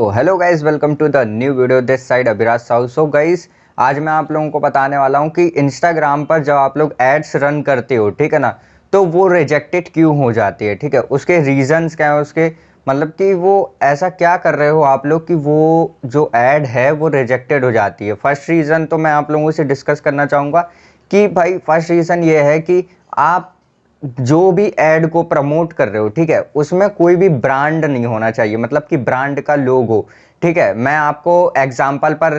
तो hello guys, welcome to the new video. This side Abhiraj Sahu. So guys, आज मैं आप लोगों को बताने वाला हूं कि इंस्टाग्राम पर जब आप लोग एड्स रन करते हो, ठीक है ना, तो वो रिजेक्टेड क्यों हो जाती है। ठीक है, उसके रीजंस क्या है, उसके मतलब कि वो ऐसा क्या कर रहे हो आप लोग कि वो जो ऐड है वो रिजेक्टेड हो जाती है। फर्स्ट रीज़न तो मैं आप लोगों से डिस्कस करना चाहूँगा कि भाई फर्स्ट रीज़न ये है कि आप जो भी ऐड को प्रमोट कर रहे हो, ठीक है, उसमें कोई भी ब्रांड नहीं होना चाहिए, मतलब कि ब्रांड का लोगो। ठीक है, मैं आपको एग्जांपल पर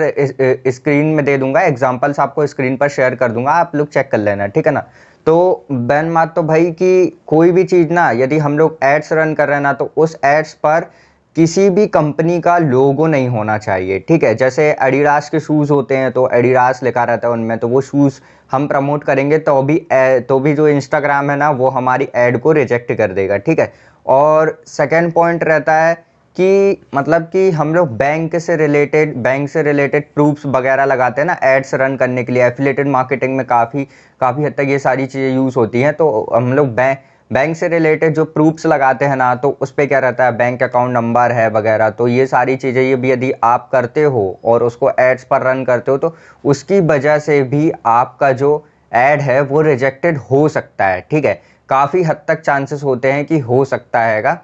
स्क्रीन में दे दूंगा, एग्जांपल्स आपको स्क्रीन पर शेयर कर दूंगा, आप लोग चेक कर लेना, ठीक है ना। तो बैन मात तो भाई कि कोई भी चीज़ ना, यदि हम लोग एड्स रन कर रहे हैं ना, तो उस एड्स पर किसी भी कंपनी का लोगो नहीं होना चाहिए। ठीक है, जैसे एडिडास के शूज़ होते हैं तो एडिडास लिखा रहता है उनमें, तो वो शूज़ हम प्रमोट करेंगे तो भी जो इंस्टाग्राम है ना, वो हमारी ऐड को रिजेक्ट कर देगा। ठीक है, और सेकंड पॉइंट रहता है कि मतलब कि हम लोग बैंक से रिलेटेड प्रूफ्स वगैरह लगाते हैं ना एड्स रन करने के लिए। एफिलिएटेड मार्केटिंग में काफ़ी काफ़ी हद तक ये सारी चीज़ें यूज़ होती हैं। तो हम लोग बैंक से रिलेटेड जो प्रूफ्स लगाते हैं ना, तो उस पर क्या रहता है, बैंक अकाउंट नंबर है वगैरह। तो ये सारी चीज़ें ये भी यदि आप करते हो और उसको एड्स पर रन करते हो, तो उसकी वजह से भी आपका जो ऐड है वो रिजेक्टेड हो सकता है। ठीक है, काफ़ी हद तक चांसेस होते हैं कि हो सकता हैगा।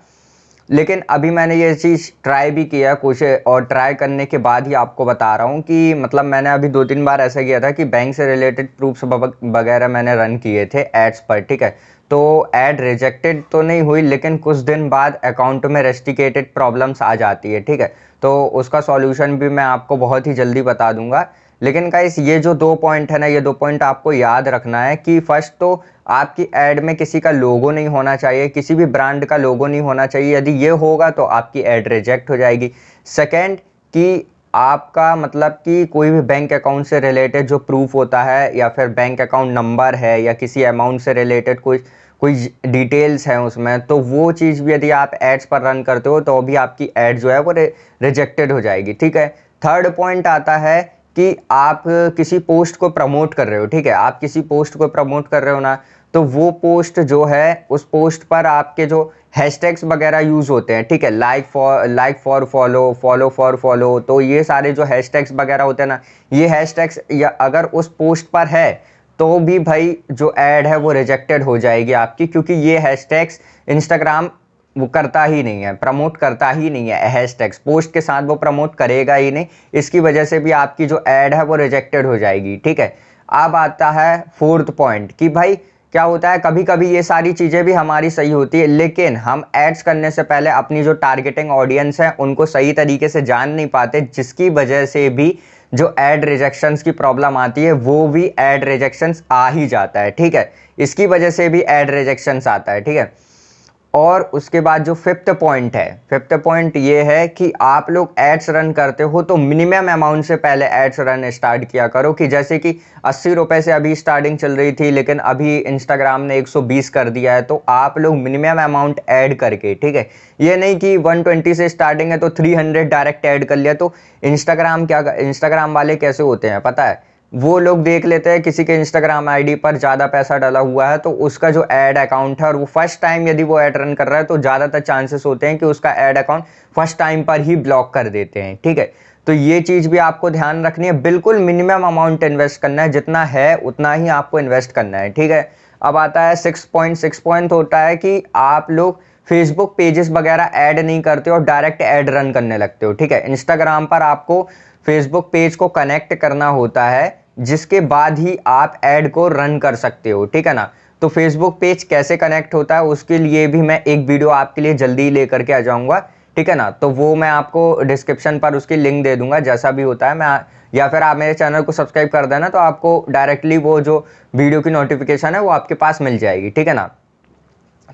लेकिन अभी मैंने ये चीज़ ट्राई भी किया कुछ, और ट्राई करने के बाद ही आपको बता रहा हूँ कि मतलब मैंने अभी 2-3 बार ऐसा किया था कि बैंक से रिलेटेड प्रूफ्स वगैरह मैंने रन किए थे एड्स पर। ठीक है, तो ऐड रिजेक्टेड तो नहीं हुई, लेकिन कुछ दिन बाद अकाउंट में रेस्ट्रिकेटेड प्रॉब्लम्स आ जाती है। ठीक है, तो उसका सॉल्यूशन भी मैं आपको बहुत ही जल्दी बता दूंगा। लेकिन गाइस, ये जो 2 पॉइंट है ना, ये 2 पॉइंट आपको याद रखना है कि फर्स्ट तो आपकी ऐड में किसी का लोगो नहीं होना चाहिए, किसी भी ब्रांड का लोगो नहीं होना चाहिए। यदि ये होगा तो आपकी ऐड रिजेक्ट हो जाएगी। सेकंड कि आपका मतलब कि कोई भी बैंक अकाउंट से रिलेटेड जो प्रूफ होता है, या फिर बैंक अकाउंट नंबर है, या किसी अमाउंट से रिलेटेड कोई कोई डिटेल्स हैं उसमें, तो वो चीज़ भी यदि आप एड्स पर रन करते हो तो भी आपकी ऐड जो है वो रिजेक्टेड हो जाएगी। ठीक है, थर्ड पॉइंट आता है कि आप किसी पोस्ट को प्रमोट कर रहे हो। ठीक है, आप किसी पोस्ट को प्रमोट कर रहे हो ना, तो वो पोस्ट जो है, उस पोस्ट पर आपके जो हैशटैग्स वगैरह यूज होते हैं, ठीक है, like for follow, follow for follow, तो ये सारे जो हैशटैग्स वगैरह होते हैं ना, ये हैशटैग्स या अगर उस पोस्ट पर है तो भी भाई जो ऐड है वो रिजेक्टेड हो जाएगी आपकी, क्योंकि ये हैशटैग्स इंस्टाग्राम वो करता ही नहीं है, प्रमोट करता ही नहीं है। हैशटैग्स पोस्ट के साथ वो प्रमोट करेगा ही नहीं, इसकी वजह से भी आपकी जो ऐड है वो रिजेक्टेड हो जाएगी। ठीक है, अब आता है फोर्थ पॉइंट कि भाई क्या होता है, कभी कभी ये सारी चीज़ें भी हमारी सही होती है, लेकिन हम एड्स करने से पहले अपनी जो टारगेटिंग ऑडियंस है उनको सही तरीके से जान नहीं पाते, जिसकी वजह से भी जो एड रिजेक्शंस की प्रॉब्लम आती है वो भी एड रिजेक्शंस आ ही जाता है। ठीक है, इसकी वजह से भी एड रिजेक्शंस आता है। ठीक है, और उसके बाद जो फिफ्थ पॉइंट ये है कि आप लोग एड्स रन करते हो तो मिनिमम अमाउंट से पहले एड्स रन स्टार्ट किया करो। कि जैसे कि 80 रुपए से अभी स्टार्टिंग चल रही थी, लेकिन अभी इंस्टाग्राम ने 120 कर दिया है, तो आप लोग मिनिमम अमाउंट ऐड करके, ठीक है, ये नहीं कि 120 से स्टार्टिंग है तो 300 डायरेक्ट ऐड कर लिया। तो इंस्टाग्राम वाले कैसे होते हैं पता है, वो लोग देख लेते हैं किसी के इंस्टाग्राम आईडी पर ज़्यादा पैसा डला हुआ है, तो उसका जो ऐड अकाउंट है और वो फर्स्ट टाइम यदि वो ऐड रन कर रहा है, तो ज़्यादातर चांसेस होते हैं कि उसका ऐड अकाउंट फर्स्ट टाइम पर ही ब्लॉक कर देते हैं। ठीक है, तो ये चीज़ भी आपको ध्यान रखनी है। बिल्कुल मिनिमम अमाउंट इन्वेस्ट करना है, जितना है उतना ही आपको इन्वेस्ट करना है। ठीक है, अब आता है 6 पॉइंट होता है कि आप लोग फेसबुक पेजेस वगैरह ऐड नहीं करते और डायरेक्ट ऐड रन करने लगते हो। ठीक है, इंस्टाग्राम पर आपको फेसबुक पेज को कनेक्ट करना होता है, जिसके बाद ही आप ऐड को रन कर सकते हो। ठीक है ना, तो फेसबुक पेज कैसे कनेक्ट होता है उसके लिए भी मैं एक वीडियो आपके लिए जल्दी लेकर के आ जाऊंगा। ठीक है ना, तो वो मैं आपको डिस्क्रिप्शन पर उसकी लिंक दे दूंगा, जैसा भी होता है मैं, या फिर आप मेरे चैनल को सब्सक्राइब कर देना, तो आपको डायरेक्टली वो जो वीडियो की नोटिफिकेशन है वो आपके पास मिल जाएगी। ठीक है ना,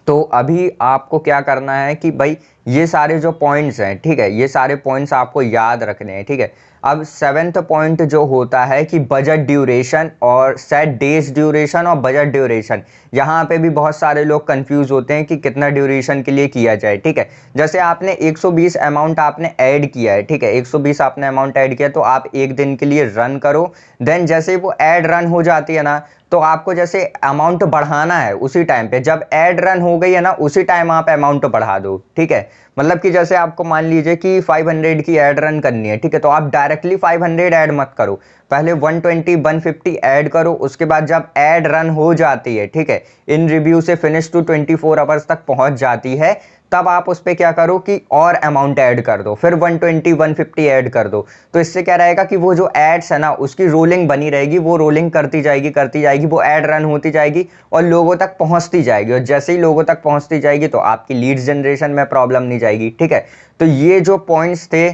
तो अभी आपको क्या करना है कि भाई ये सारे जो पॉइंट्स हैं, ठीक है, ये सारे पॉइंट्स आपको याद रखने हैं। ठीक है, अब 7th पॉइंट जो होता है कि बजट ड्यूरेशन और सेट डेज ड्यूरेशन और बजट ड्यूरेशन, यहाँ पे भी बहुत सारे लोग कंफ्यूज होते हैं कि कितना ड्यूरेशन के लिए किया जाए। ठीक है, जैसे आपने 120 अमाउंट आपने ऐड किया है, ठीक है, 120 आपने अमाउंट ऐड किया, तो आप एक दिन के लिए रन करो। देन जैसे वो ऐड रन हो जाती है ना, तो आपको जैसे अमाउंट बढ़ाना है उसी टाइम पे, जब ऐड रन हो गई है ना उसी टाइम आप अमाउंट बढ़ा दो, ठीक है। मतलब कि जैसे आपको मान लीजिए कि 500 की ऐड रन करनी है, ठीक है, तो आप डायरेक्टली 500 ऐड मत करो, पहले 120 150 ऐड करो, उसके बाद जब ऐड रन हो जाती है, ठीक है, इन रिव्यू से फिनिश टू 24 आवर्स तक पहुंच जाती है, तब आप उस पर क्या करो कि और अमाउंट ऐड कर दो, फिर 120 150 ऐड कर दो। तो इससे क्या रहेगा कि वो जो एड्स है ना उसकी रोलिंग बनी रहेगी, वो रोलिंग करती जाएगी, वो ऐड रन होती जाएगी और लोगों तक पहुंचती जाएगी, और जैसे ही लोगों तक पहुंचती जाएगी तो आपकी लीड्स जनरेशन में प्रॉब्लम नहीं जाएगी, ठीक है। तो ये जो पॉइंट्स थे,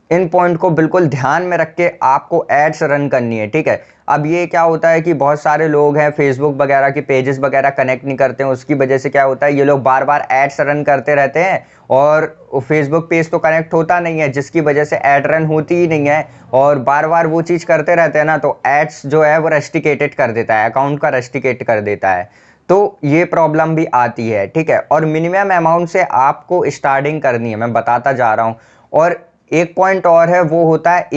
इन पॉइंट को बिल्कुल ध्यान में रख के आपको एड्स रन करनी है, ठीक है। अब ये क्या होता है कि बहुत सारे लोग हैं फेसबुक वगैरह के पेजेस वगैरह कनेक्ट नहीं करते हैं, उसकी वजह से क्या होता है ये लोग बार बार एड्स रन करते रहते हैं और फेसबुक पेज तो कनेक्ट होता नहीं है, जिसकी वजह से ऐड रन होती ही नहीं है, और बार बार वो चीज़ करते रहते हैं ना, तो एड्स जो है वो रेस्ट्रिकेटेड कर देता है, अकाउंट का रेस्ट्रिकेट कर देता है। तो ये प्रॉब्लम भी आती है, ठीक है। और मिनिमम अमाउंट से आपको स्टार्टिंग करनी है, मैं बताता जा रहा हूँ। और एक पॉइंट और है, वो होता है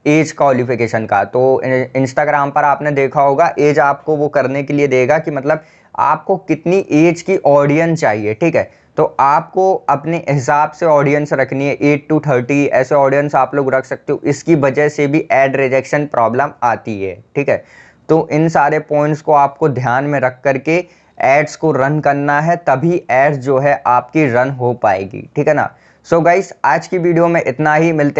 एज क्वालिफिकेशन का। तो इंस्टाग्राम पर आपने देखा होगा एज आपको वो करने के लिए देगा कि मतलब आपको कितनी एज की ऑडियंस चाहिए, ठीक है। तो आपको अपने हिसाब से ऑडियंस रखनी है, 8 to 30 ऐसे ऑडियंस आप लोग रख सकते हो, इसकी वजह से भी एड रिजेक्शन प्रॉब्लम आती है, ठीक है। तो इन सारे पॉइंट्स को आपको ध्यान में रख करके एड्स को रन करना है, तभी एड्स जो है आपकी रन हो पाएगी, ठीक है ना। सो गाइस आज की वीडियो में इतना ही, मिलते